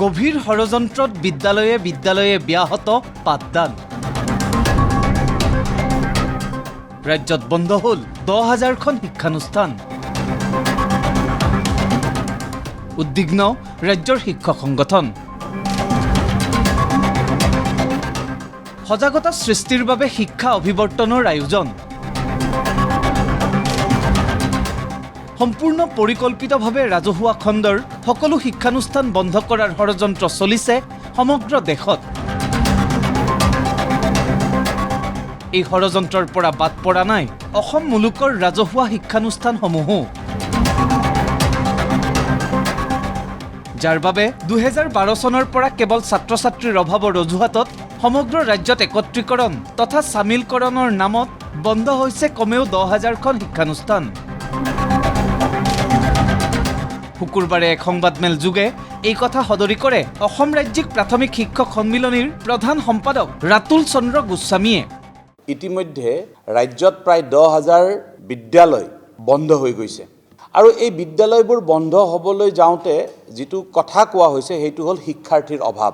গভীৰ ষড়যন্ত্ৰত বিদ্যালয়ে বিদ্যালয়ে ব্যাহত পাঠদান। ৰাজ্যত বন্ধ হ'ল 10,000খন শিক্ষানুষ্ঠান। উদ্বিগ্ন ৰাজ্যৰ শিক্ষক সংগঠন। সজাগতা সৃষ্টিৰ বাবে শিক্ষা অভিৱৰ্তনৰ আয়োজন। সম্পূৰ্ণ পৰিকল্পিতভাৱে ৰাজহুৱা খণ্ডৰ সকলো শিক্ষানুষ্ঠান বন্ধ কৰাৰ ষড়যন্ত্ৰ চলিছে সমগ্ৰ দেশত। এই ষড়যন্ত্ৰৰ পৰা বাদ পৰা নাই অসম মুলুকৰ ৰাজহুৱা শিক্ষানুষ্ঠানসমূহো, যাৰ বাবে 2012 চনৰ পৰা কেৱল ছাত্ৰ ছাত্ৰীৰ অভাৱৰ অজুহাতত সমগ্ৰ ৰাজ্যত একত্ৰীকৰণ তথা চামিলকৰণৰ নামত বন্ধ হৈছে কমেও 10,000খন শিক্ষানুষ্ঠান। শুকুৰবাৰে এক সংবাদমেল যোগে এই কথা সদৰি কৰে অসম ৰাজ্যিক প্ৰাথমিক শিক্ষক সন্মিলনীৰ প্ৰধান সম্পাদক ৰাতুল চন্দ্ৰ গোস্বামীয়ে। ইতিমধ্যে ৰাজ্যত প্ৰায় 10,000 বিদ্যালয় বন্ধ হৈ গৈছে আৰু এই বিদ্যালয়বোৰ বন্ধ হ'বলৈ যাওঁতে যিটো কথা কোৱা হৈছে সেইটো হ'ল শিক্ষাৰ্থীৰ অভাৱ।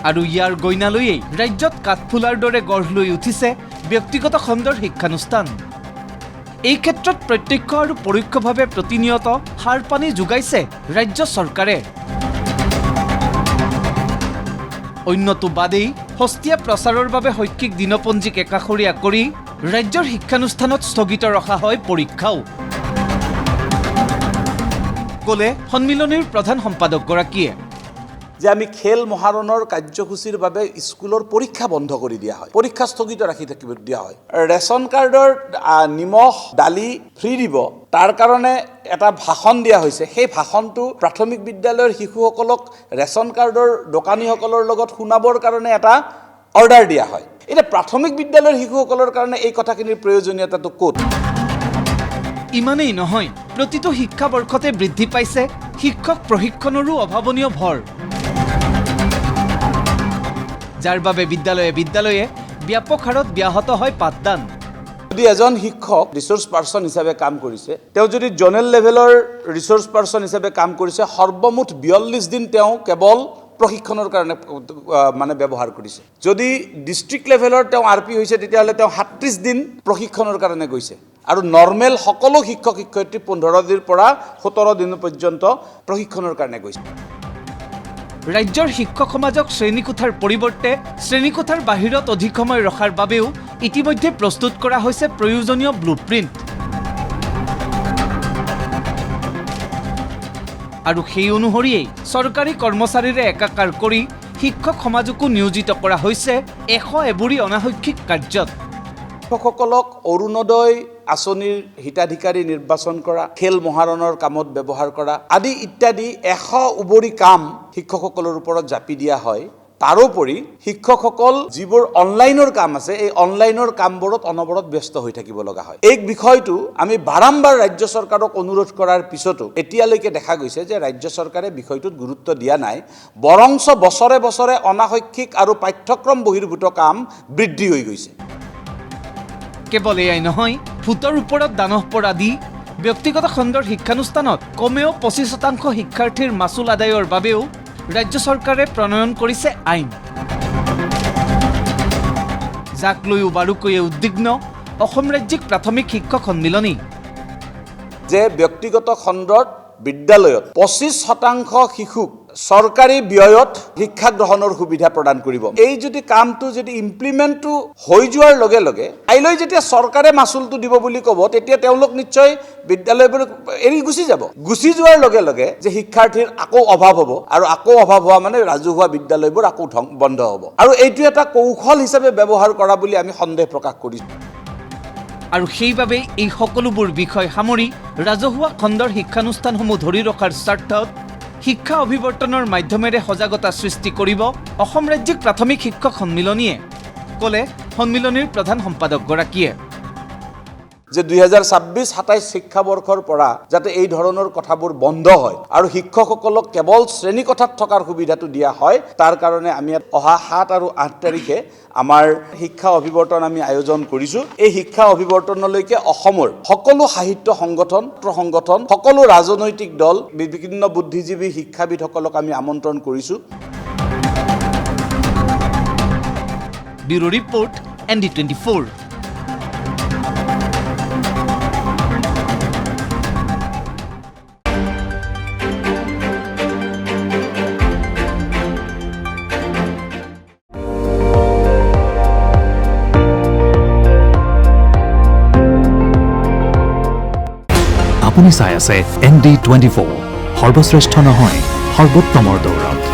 আৰু ইয়াৰ গইনালৈয়ে ৰাজ্যত কাঠফুলাৰ দৰে গঢ় লৈ উঠিছে ব্যক্তিগত খণ্ডৰ শিক্ষানুষ্ঠান। এই ক্ষেত্ৰত প্ৰত্যক্ষ আৰু পৰোক্ষভাৱে প্ৰতিনিয়ত সাৰ পানী যোগাইছে ৰাজ্য চৰকাৰে। অন্যটো বাদেই সস্তীয়া প্ৰচাৰৰ বাবে শৈক্ষিক দিনপঞ্জীক একাষৰীয়া কৰি ৰাজ্যৰ শিক্ষানুষ্ঠানত স্থগিত ৰখা হয় পৰীক্ষাও, ক'লে সন্মিলনীৰ প্ৰধান সম্পাদকগৰাকীয়ে। যে আমি খেল মহাৰণৰ কাৰ্যসূচীৰ বাবে স্কুলৰ পৰীক্ষা বন্ধ কৰি দিয়া হয়, পৰীক্ষা স্থগিত ৰাখি থাকিব দিয়া হয়। ৰেচন কাৰ্ডৰ নিমখ দালি ফ্ৰী দিব, তাৰ কাৰণে এটা ভাষণ দিয়া হৈছে। সেই ভাষণটো প্ৰাথমিক বিদ্যালয়ৰ শিশুসকলক ৰেচন কাৰ্ডৰ দোকানীসকলৰ লগত শুনাবৰ কাৰণে এটা অৰ্ডাৰ দিয়া হয়। এতিয়া প্ৰাথমিক বিদ্যালয়ৰ শিশুসকলৰ কাৰণে এই কথাখিনিৰ প্ৰয়োজনীয়তাটো ক'ত? ইমানেই নহয়, প্ৰতিটো শিক্ষাবৰ্ষতে বৃদ্ধি পাইছে শিক্ষক প্ৰশিক্ষণৰো অভাৱনীয় ভৰ, যাৰ বাবে বিদ্যালয়ে বিদ্যালয়ে ব্যাপক হাৰত ব্যাহত হয় পাঠদান। যদি এজন শিক্ষক ৰিচোৰ্চ পাৰ্চন হিচাপে কাম কৰিছে, তেওঁ যদি জোনেল লেভেলৰ ৰিচোৰ্চ পাৰ্চন হিচাপে কাম কৰিছে, সৰ্বমুঠ 42 দিন তেওঁ কেৱল প্ৰশিক্ষণৰ কাৰণে ব্যৱহাৰ কৰিছে। যদি ডিষ্ট্ৰিক্ট লেভেলৰ তেওঁ RP হৈছে, তেতিয়াহ'লে তেওঁ 37 দিন প্ৰশিক্ষণৰ কাৰণে গৈছে। আৰু নৰ্মেল সকলো শিক্ষক শিক্ষয়িত্ৰী 15 দিনৰ পৰা 17 দিন পৰ্যন্ত প্ৰশিক্ষণৰ কাৰণে গৈছে। ৰাজ্যৰ শিক্ষক সমাজক শ্ৰেণীকোঠাৰ পৰিৱৰ্তে শ্ৰেণীকোঠাৰ বাহিৰত অধিক সময় ৰখাৰ বাবেও ইতিমধ্যে প্ৰস্তুত কৰা হৈছে প্ৰয়োজনীয় ব্লুপ্ৰিণ্ট। আৰু সেই অনুসৰিয়েই চৰকাৰী কৰ্মচাৰীৰে একাকাৰ কৰি শিক্ষক সমাজকো নিয়োজিত কৰা হৈছে 100 এবুৰি অনাশৈক্ষিক কাৰ্যত। শিক্ষকসকলক অৰুণোদয় আঁচনিৰ হিতাধিকাৰী নিৰ্বাচন কৰা, খেল মহাৰণৰ কামত ব্যৱহাৰ কৰা আদি ইত্যাদি 100 উবৰি কাম শিক্ষকসকলৰ ওপৰত জাপি দিয়া হয়। তাৰোপৰি শিক্ষকসকল যিবোৰ অনলাইনৰ কাম আছে, এই অনলাইনৰ কামবোৰত অনবৰত ব্যস্ত হৈ থাকিব লগা হয়। এই বিষয়টো আমি বাৰম্বাৰ ৰাজ্য চৰকাৰক অনুৰোধ কৰাৰ পিছতো এতিয়ালৈকে দেখা গৈছে যে ৰাজ্য চৰকাৰে বিষয়টোত গুৰুত্ব দিয়া নাই, বৰঞ্চ বছৰে বছৰে অনাশৈক্ষিক আৰু পাঠ্যক্ৰম বহিৰ্ভূত কাম বৃদ্ধি হৈ গৈছে। কেৱল এয়াই নহয়, ভোটৰ ওপৰত দানহ পৰা দি ব্যক্তিগত খণ্ডৰ শিক্ষানুষ্ঠানত কমেও 25% শিক্ষাৰ্থীৰ মাচুল আদায়ৰ বাবেও ৰাজ্য চৰকাৰে প্ৰণয়ন কৰিছে আইন, যাক লৈও বাৰুকৈয়ে উদ্বিগ্ন অসম ৰাজ্যিক প্ৰাথমিক শিক্ষক সন্মিলনী। যে ব্যক্তিগত খণ্ডত বিদ্যালয়ত 25% শিশুক চৰকাৰী ব্যয়ত শিক্ষা গ্ৰহণৰ সুবিধা প্ৰদান কৰিব। এই যদি কামটো যদি ইমপ্লিমেণ্টটো হৈ যোৱাৰ লগে লগে কাইলৈ যেতিয়া চৰকাৰে মাচুলটো দিব বুলি ক'ব, তেতিয়া তেওঁলোক নিশ্চয় বিদ্যালয়বোৰ এৰি গুচি যাব। গুচি যোৱাৰ লগে লগে যে শিক্ষাৰ্থীৰ আকৌ অভাৱ হ'ব, আৰু আকৌ অভাৱ হোৱা মানে ৰাজহুৱা বিদ্যালয়বোৰ আকৌ বন্ধ হ'ব। আৰু এইটো এটা কৌশল হিচাপে ব্যৱহাৰ কৰা বুলি আমি সন্দেহ প্ৰকাশ কৰিছোঁ। আৰু সেইবাবেই এই সকলোবোৰ বিষয় সামৰি ৰাজহুৱা খণ্ডৰ শিক্ষানুষ্ঠানসমূহ ধৰি ৰখাৰ স্বাৰ্থত শিক্ষা অভিৱৰ্তনৰ মাধ্যমেৰে সজাগতা সৃষ্টি কৰিব অসম ৰাজ্যিক প্ৰাথমিক শিক্ষক সন্মিলনীয়ে, ক'লে সন্মিলনীৰ প্ৰধান সম্পাদকগৰাকীয়ে। যে 2026-27 শিক্ষাবৰ্ষৰ পৰা যাতে এই ধৰণৰ কথাবোৰ বন্ধ হয় আৰু শিক্ষকসকলক কেৱল শ্ৰেণীকোঠাত থকাৰ সুবিধাটো দিয়া হয়, তাৰ কাৰণে আমি অহা 7 আৰু 8 তাৰিখে আমাৰ শিক্ষা অভিৱৰ্তন আমি আয়োজন কৰিছোঁ। এই শিক্ষা অভিৱৰ্তনলৈকে অসমৰ সকলো সাহিত্য সংগঠন, সকলো ৰাজনৈতিক দল, বিভিন্ন বুদ্ধিজীৱী শিক্ষাবিদসকলক আমি আমন্ত্ৰণ কৰিছোঁ। Bureau report ND24। আপুনি চাই আছে ND24, সৰ্বশ্ৰেষ্ঠ নহয় সৰ্বোত্তমৰ দৌৰত।